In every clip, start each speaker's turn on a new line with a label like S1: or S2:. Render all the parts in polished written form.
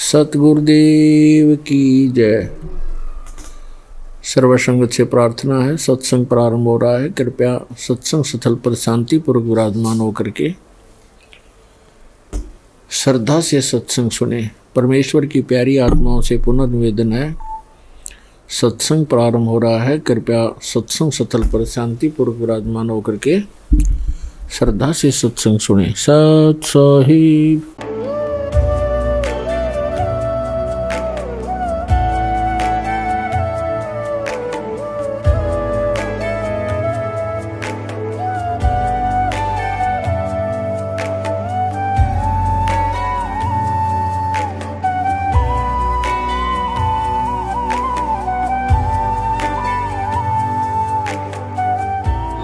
S1: सतगुरुदेव की जय। सर्वसंगत से प्रार्थना है। सत्संग प्रारंभ हो रहा है। कृपया सत्संग स्थल पर शांतिपूर्वक विराजमान होकर के श्रद्धा से सत्संग सुने। परमेश्वर की प्यारी आत्माओं से पुनर्निवेदन है, सत्संग प्रारंभ हो रहा है। कृपया सत्संग स्थल पर शांतिपूर्वक विराजमान होकर के श्रद्धा से सत्संग सुने। सत साहिब।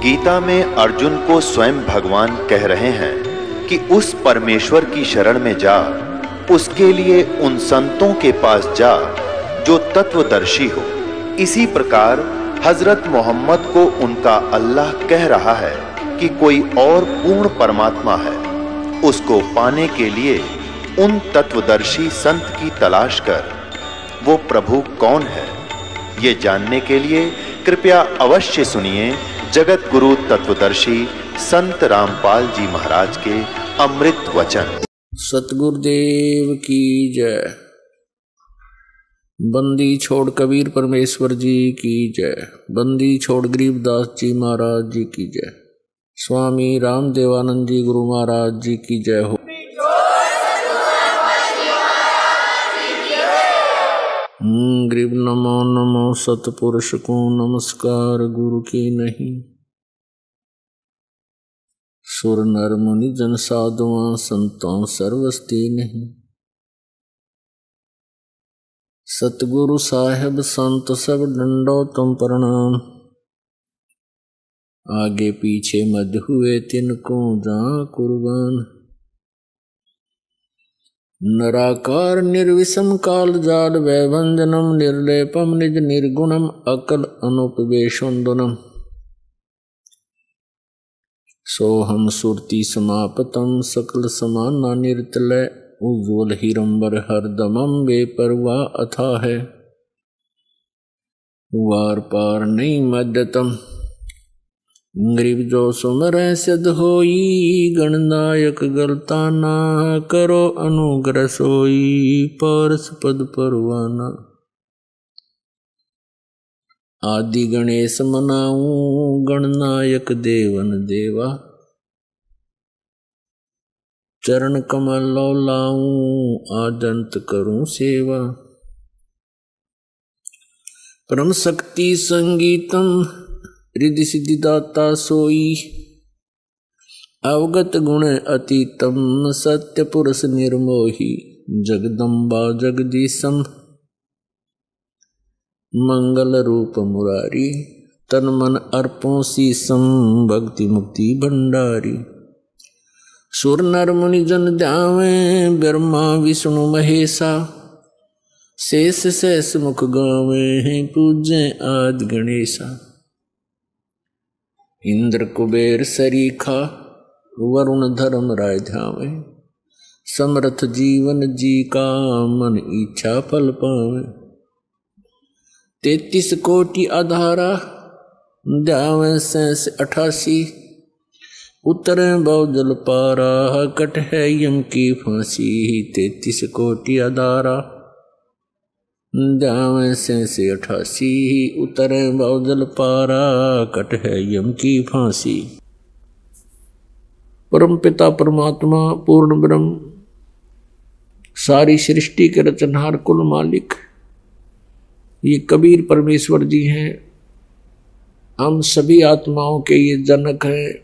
S2: गीता में अर्जुन को स्वयं भगवान कह रहे हैं कि उस परमेश्वर की शरण में जा, उसके लिए उन संतों के पास जा जो तत्वदर्शी हो। इसी प्रकार हजरत मोहम्मद को उनका अल्लाह कह रहा है कि कोई और पूर्ण परमात्मा है। उसको पाने के लिए उन तत्वदर्शी संत की तलाश कर। वो प्रभु कौन है, ये जानने के लिए कृपया अवश्य सुनिए जगत गुरु तत्वदर्शी संत रामपाल जी महाराज के अमृत वचन।
S1: सतगुरुदेव की जय। बंदी छोड़ कबीर परमेश्वर जी की जय। बंदी छोड़ गरीबदास जी महाराज जी की जय। स्वामी रामदेवानंद जी गुरु महाराज जी की जय हो। गरीब नमो नमो सतपुरुष को नमस्कार गुरु की नहीं। सुर नर मुनि जन साधुआ संतों सर्वस्ती नहीं। सतगुरु साहेब संत सब डंडो तुम प्रणाम। आगे पीछे मध हुए तिनको जा कुर्बान। नराकार निर्विषम काल जाल वैभंजनम निर्लेपम निज निर्गुणम अकल अनुपवेशुंदनम। सोहम सुरति समापतम सकल समाना निर्तलय उज्ज्वल हिरंबर हरदमम बेपरवाह अथा है। वार पार नहीं मध्यतम। गरीब जो सुमर सिद्ध होई गणनायक गलता ना करो अनुग्रह सोई पारस पद परवाना। आदि गणेश मनाऊं गणनायक देवन देवा। चरण कमल लाऊं आदंत करूं सेवा। परम शक्ति संगीतम रिद्धि सिद्धि दाता सोई। अवगत गुण अतीतम सत्य पुरुष निर्मोही। जगदम्बा जगदीशम मंगल रूप मुरारी। तन मन अर्पों शीसम भक्ति मुक्ति भंडारी। सुर नर मुनि जन ध्यावे ब्रह्मा विष्णु महेशा। शेष शेष मुख गावे पूज्य आदि गणेशा। इंद्र कुबेर सरीखा वरुण धर्म राय ध्यावे। समर्थ जीवन जी का मन इच्छा फल पावे। 33 कोटि आधारा ध्यावे 88। उतरे बहुजल पारा कट है यम की फांसी। 33 कोटि आधारा ध्यावे 88। उतरे बहुजल पारा कट है यम की फांसी। परम पिता परमात्मा पूर्ण ब्रह्म सारी सृष्टि के रचनहार कुल मालिक ये कबीर परमेश्वर जी हैं। हम सभी आत्माओं के ये जनक हैं।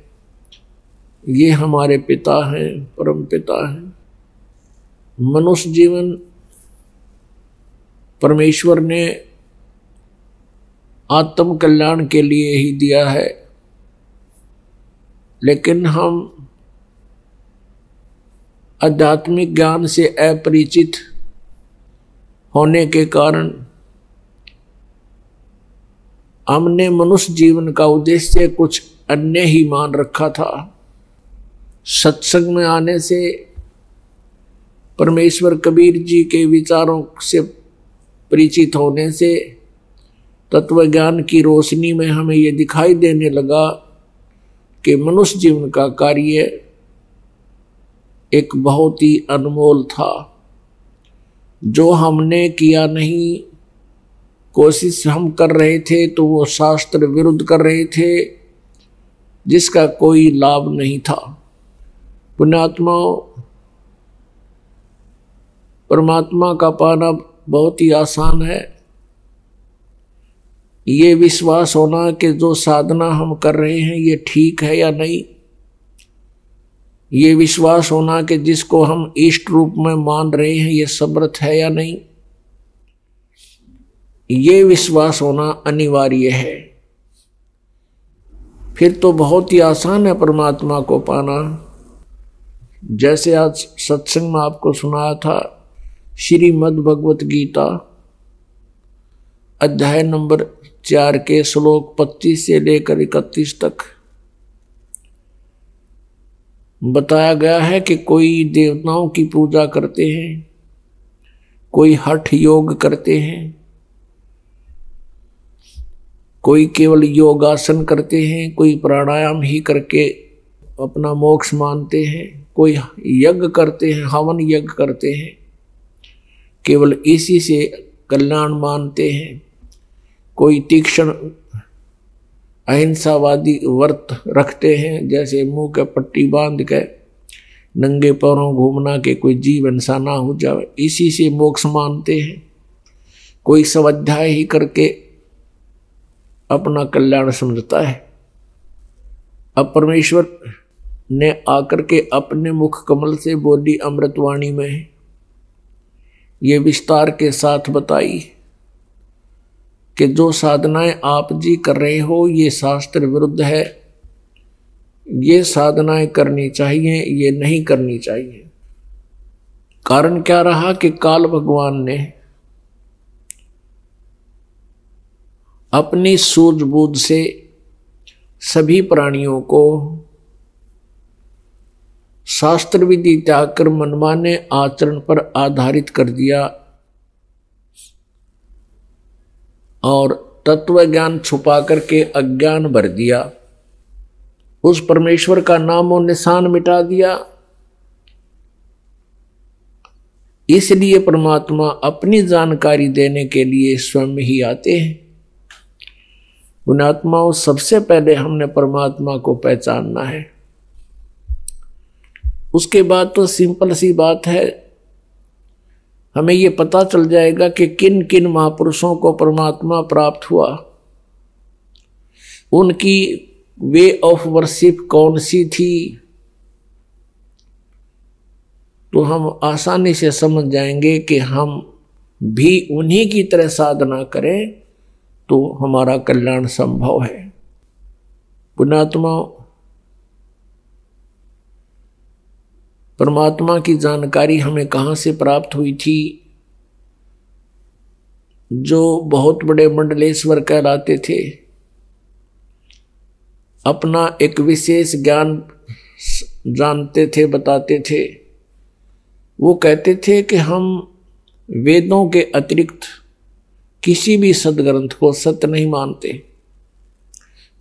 S1: ये हमारे पिता हैं, परम पिता हैं। मनुष्य जीवन परमेश्वर ने आत्म कल्याण के लिए ही दिया है, लेकिन हम आध्यात्मिक ज्ञान से अपरिचित होने के कारण हमने मनुष्य जीवन का उद्देश्य कुछ अन्य ही मान रखा था। सत्संग में आने से परमेश्वर कबीर जी के विचारों से परिचित होने से तत्व ज्ञान की रोशनी में हमें ये दिखाई देने लगा कि मनुष्य जीवन का कार्य एक बहुत ही अनमोल था। जो हमने किया नहीं, कोशिश हम कर रहे थे तो वो शास्त्र विरुद्ध कर रहे थे, जिसका कोई लाभ नहीं था। पुण्यात्माओं, परमात्मा का पाना बहुत ही आसान है। ये विश्वास होना कि जो साधना हम कर रहे हैं ये ठीक है या नहीं, ये विश्वास होना कि जिसको हम इष्ट रूप में मान रहे हैं ये समर्थ है या नहीं, ये विश्वास होना अनिवार्य है। फिर तो बहुत ही आसान है परमात्मा को पाना। जैसे आज सत्संग में आपको सुनाया था, श्रीमद् भगवत गीता अध्याय नंबर 4 के श्लोक 25 से लेकर 31 तक बताया गया है कि कोई देवताओं की पूजा करते हैं, कोई हठ योग करते हैं, कोई केवल योगासन करते हैं, कोई प्राणायाम ही करके अपना मोक्ष मानते हैं, कोई यज्ञ करते हैं, हवन यज्ञ करते हैं, केवल इसी से कल्याण मानते हैं, कोई तीक्ष्ण अहिंसावादी व्रत रखते हैं, जैसे मुंह के पट्टी बांध के नंगे पैरों घूमना के कोई जीव इंसान ना हो जाए, इसी से मोक्ष मानते हैं, कोई स्वाध्याय ही करके अपना कल्याण समझता है। अब परमेश्वर ने आकर के अपने मुख कमल से बोली अमृतवाणी में ये विस्तार के साथ बताई कि जो साधनाएं आप जी कर रहे हो ये शास्त्र विरुद्ध है, ये साधनाएं करनी चाहिए, ये नहीं करनी चाहिए। कारण क्या रहा कि काल भगवान ने अपनी सूझबूझ से सभी प्राणियों को शास्त्र विधि त्याग कर मनमाने आचरण पर आधारित कर दिया और तत्व ज्ञान छुपा करके अज्ञान भर दिया, उस परमेश्वर का नामो निशान मिटा दिया। इसलिए परमात्मा अपनी जानकारी देने के लिए स्वयं ही आते हैं। पुण्यात्माओं, सबसे पहले हमने परमात्मा को पहचानना है। उसके बाद तो सिंपल सी बात है, हमें ये पता चल जाएगा कि किन किन महापुरुषों को परमात्मा प्राप्त हुआ, उनकी वे ऑफ वर्शिप कौन सी थी, तो हम आसानी से समझ जाएंगे कि हम भी उन्हीं की तरह साधना करें तो हमारा कल्याण संभव है। पुण्यात्मा, परमात्मा की जानकारी हमें कहाँ से प्राप्त हुई थी? जो बहुत बड़े मंडलेश्वर कहलाते थे, अपना एक विशेष ज्ञान जानते थे, बताते थे। वो कहते थे कि हम वेदों के अतिरिक्त किसी भी सदग्रंथ को सत्य नहीं मानते।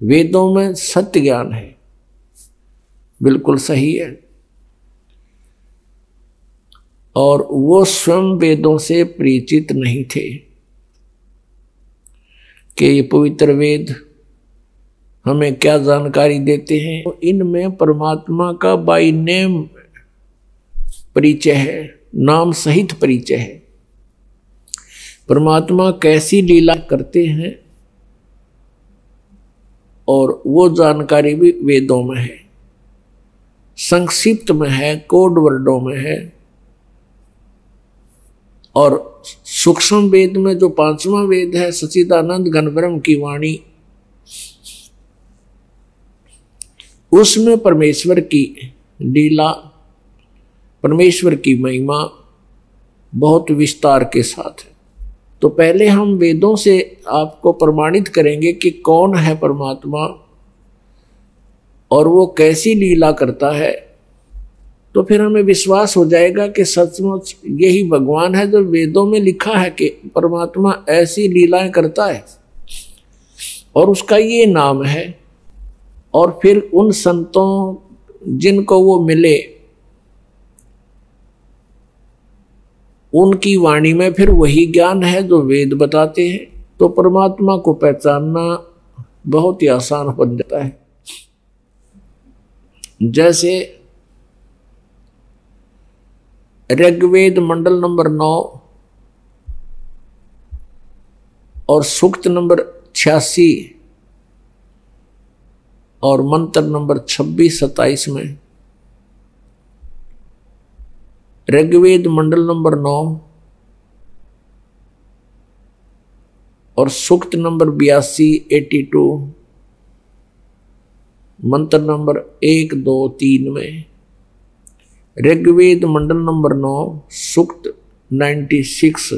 S1: वेदों में सत्य ज्ञान है, बिल्कुल सही है। और वो स्वयं वेदों से परिचित नहीं थे कि ये पवित्र वेद हमें क्या जानकारी देते हैं। तो इनमें परमात्मा का बाय नेम परिचय है, नाम सहित परिचय है। परमात्मा कैसी लीला करते हैं और वो जानकारी भी वेदों में है, संक्षिप्त में है, कोड वर्डों में है। और सूक्ष्म वेद में जो 5वां वेद है, सच्चिदानंद घन ब्रह्म की वाणी, उसमें परमेश्वर की लीला, परमेश्वर की महिमा बहुत विस्तार के साथ है। तो पहले हम वेदों से आपको प्रमाणित करेंगे कि कौन है परमात्मा और वो कैसी लीला करता है। तो फिर हमें विश्वास हो जाएगा कि सचमुच यही भगवान है जो वेदों में लिखा है कि परमात्मा ऐसी लीलाएं करता है और उसका ये नाम है। और फिर उन संतों जिनको वो मिले उनकी वाणी में फिर वही ज्ञान है जो वेद बताते हैं, तो परमात्मा को पहचानना बहुत ही आसान बन जाता है। जैसे ऋग्वेद मंडल नंबर 9 और सूक्त नंबर 86 और मंत्र नंबर 26-27 में, ऋग्वेद मंडल नंबर 9 और सूक्त नंबर 82-82 मंत्र नंबर 1, 2, 3 में, ऋग्वेद मंडल नंबर 9 सूक्त 96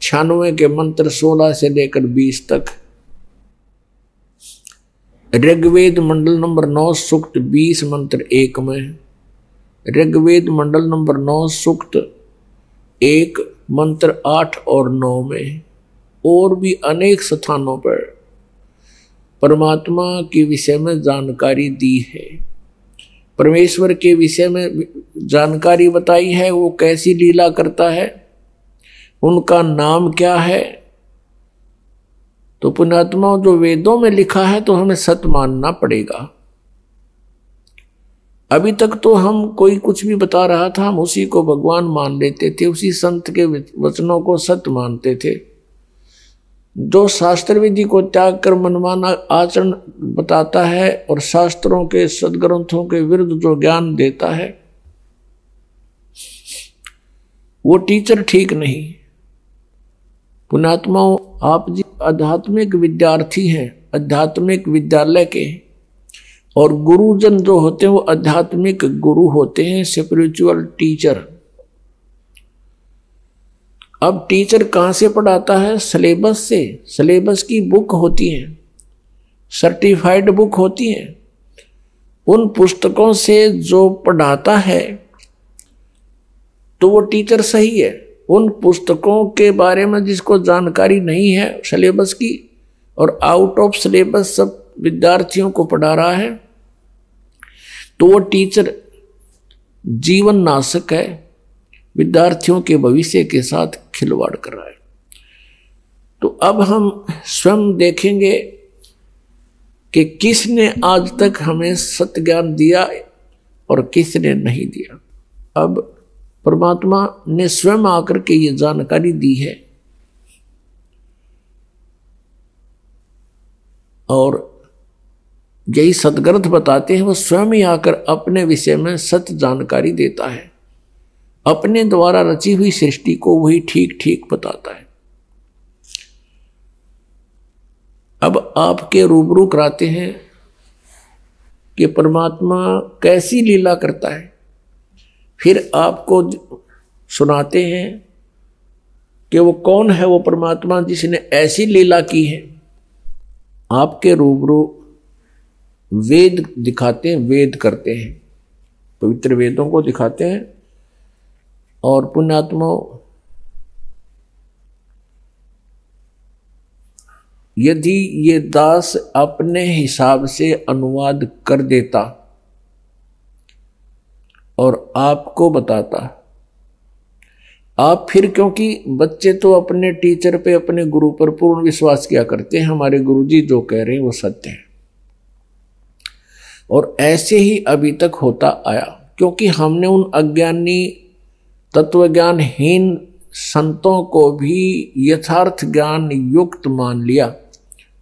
S1: 96 के मंत्र 16 से लेकर 20 तक, ऋग्वेद मंडल नंबर 9 सूक्त 20 मंत्र 1 में, ऋग्वेद मंडल नंबर 9 सूक्त 1 मंत्र 8 और 9 में, और भी अनेक स्थानों पर परमात्मा के विषय में जानकारी दी है। परमेश्वर के विषय में जानकारी बताई है, वो कैसी लीला करता है, उनका नाम क्या है। तो पुण्यात्मा जो वेदों में लिखा है तो हमें सत्य मानना पड़ेगा। अभी तक तो हम कोई कुछ भी बता रहा था हम उसी को भगवान मान लेते थे, उसी संत के वचनों को सत्य मानते थे। जो शास्त्र विधि को त्याग कर मनमाना आचरण बताता है और शास्त्रों के सदग्रंथों के विरुद्ध जो ज्ञान देता है वो टीचर ठीक नहीं। पुण्यात्माओं, आप जी आध्यात्मिक विद्यार्थी हैं, आध्यात्मिक विद्यालय के, और गुरुजन जो होते हैं वो आध्यात्मिक गुरु होते हैं, स्पिरिचुअल टीचर। अब टीचर कहाँ से पढ़ाता है? सिलेबस से। सिलेबस की बुक होती है, सर्टिफाइड बुक होती है, उन पुस्तकों से जो पढ़ाता है तो वो टीचर सही है। उन पुस्तकों के बारे में जिसको जानकारी नहीं है सिलेबस की और आउट ऑफ सिलेबस सब विद्यार्थियों को पढ़ा रहा है तो वो टीचर जीवन नाशक है, विद्यार्थियों के भविष्य के साथ खिलवाड़ कर रहा है। तो अब हम स्वयं देखेंगे कि किसने आज तक हमें सत्य ज्ञान दिया और किसने नहीं दिया। अब परमात्मा ने स्वयं आकर के ये जानकारी दी है और यही सदग्रंथ बताते हैं, वो स्वयं ही आकर अपने विषय में सत्य जानकारी देता है। अपने द्वारा रची हुई सृष्टि को वही ठीक ठीक बताता है। अब आपके रूबरू कराते हैं कि परमात्मा कैसी लीला करता है, फिर आपको सुनाते हैं कि वो कौन है वो परमात्मा जिसने ऐसी लीला की है। आपके रूबरू वेद दिखाते हैं, वेद करते हैं, पवित्र वेदों को दिखाते हैं। और पुण्यात्मा, यदि ये दास अपने हिसाब से अनुवाद कर देता और आपको बताता, आप फिर, क्योंकि बच्चे तो अपने टीचर पे, अपने गुरु पर पूर्ण विश्वास किया करते हैं, हमारे गुरुजी जो कह रहे हैं वो सत्य है, और ऐसे ही अभी तक होता आया। क्योंकि हमने उन अज्ञानी तत्वज्ञानहीन संतों को भी यथार्थ ज्ञान युक्त मान लिया,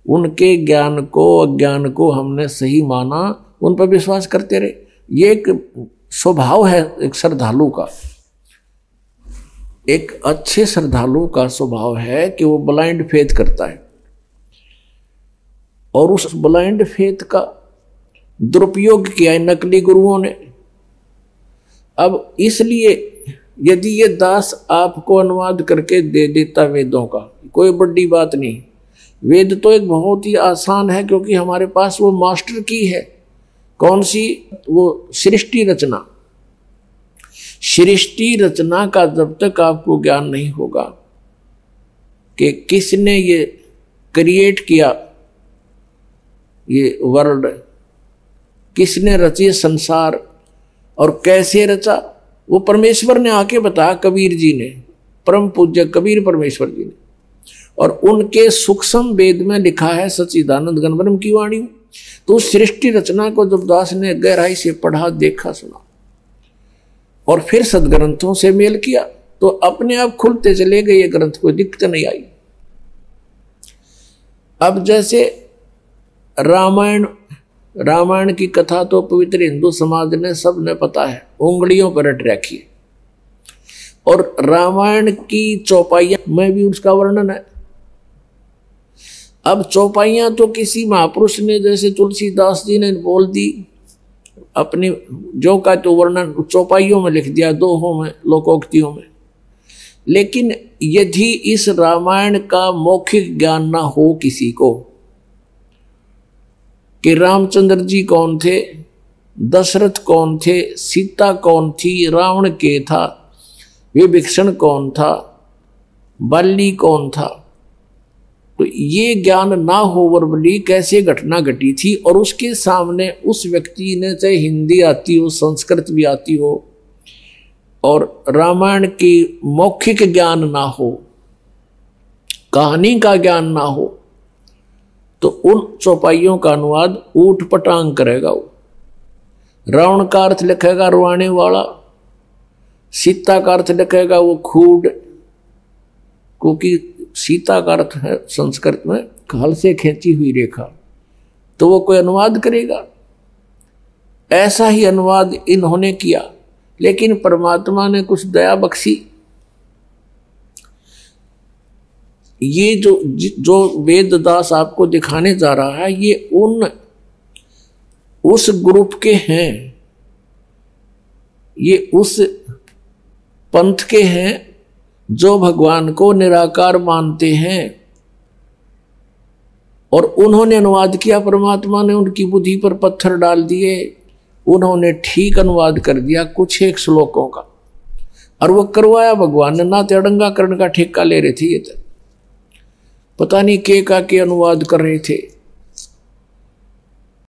S1: उनके ज्ञान को, अज्ञान को हमने सही माना, उन पर विश्वास करते रहे। ये एक स्वभाव है एक श्रद्धालु का, एक अच्छे श्रद्धालु का स्वभाव है कि वो ब्लाइंड फेथ करता है और उस ब्लाइंड फेथ का दुरुपयोग किया है नकली गुरुओं ने। अब इसलिए यदि ये दास आपको अनुवाद करके दे देता वेदों का, कोई बड़ी बात नहीं। वेद तो एक बहुत ही आसान है, क्योंकि हमारे पास वो मास्टर की है। कौन सी? वो सृष्टि रचना। सृष्टि रचना का जब तक आपको ज्ञान नहीं होगा कि किसने ये क्रिएट किया, ये वर्ल्ड किसने रची संसार और कैसे रचा, वो परमेश्वर ने आके बताया कबीर जी ने, परम पूज्य कबीर परमेश्वर जी ने। और उनके सूक्ष्म वेद में लिखा है सच्चिदानंद घन ब्रह्म की वाणी। तो उस सृष्टि रचना को जब दास ने गहराई से पढ़ा, देखा, सुना और फिर सदग्रंथों से मेल किया तो अपने आप खुलते चले गए। ये ग्रंथ कोई दिक्कत नहीं आई। अब जैसे रामायण की कथा तो पवित्र हिंदू समाज ने सबने पता है, उंगलियों पर रट रखी है। और रामायण की चौपाइयां में भी उसका वर्णन है। अब चौपाइयां तो किसी महापुरुष ने, जैसे तुलसीदास जी ने बोल दी, अपनी जो का तो वर्णन चौपाइयों में लिख दिया, दोहों में, लोकोक्तियों में। लेकिन यदि इस रामायण का मौखिक ज्ञान ना हो किसी को कि रामचंद्र जी कौन थे, दशरथ कौन थे, सीता कौन थी, रावण के था, विभीषण कौन था, बाली कौन था, तो ये ज्ञान ना हो वर्बली कैसे घटना घटी थी, और उसके सामने उस व्यक्ति ने चाहे हिंदी आती हो, संस्कृत भी आती हो, और रामायण की मौखिक ज्ञान ना हो, कहानी का ज्ञान ना हो, तो उन चौपाइयों का अनुवाद ऊट पटांग करेगा वो। रावण का अर्थ लिखेगा रुआने वाला, सीता का अर्थ लिखेगा वो खूड, क्योंकि सीता का अर्थ है संस्कृत में हल से खींची हुई रेखा, तो वो कोई अनुवाद करेगा। ऐसा ही अनुवाद इन्होंने किया, लेकिन परमात्मा ने कुछ दया बख्शी। ये जो वेददास आपको दिखाने जा रहा है, ये उस ग्रुप के हैं, ये उस पंथ के हैं जो भगवान को निराकार मानते हैं। और उन्होंने अनुवाद किया, परमात्मा ने उनकी बुद्धि पर पत्थर डाल दिए, उन्होंने ठीक अनुवाद कर दिया कुछ एक श्लोकों का, और वो करवाया भगवान ने, ना तेड़ंगा करण का ठेका ले रहे थे। ये तो पता नहीं के अनुवाद कर रहे थे।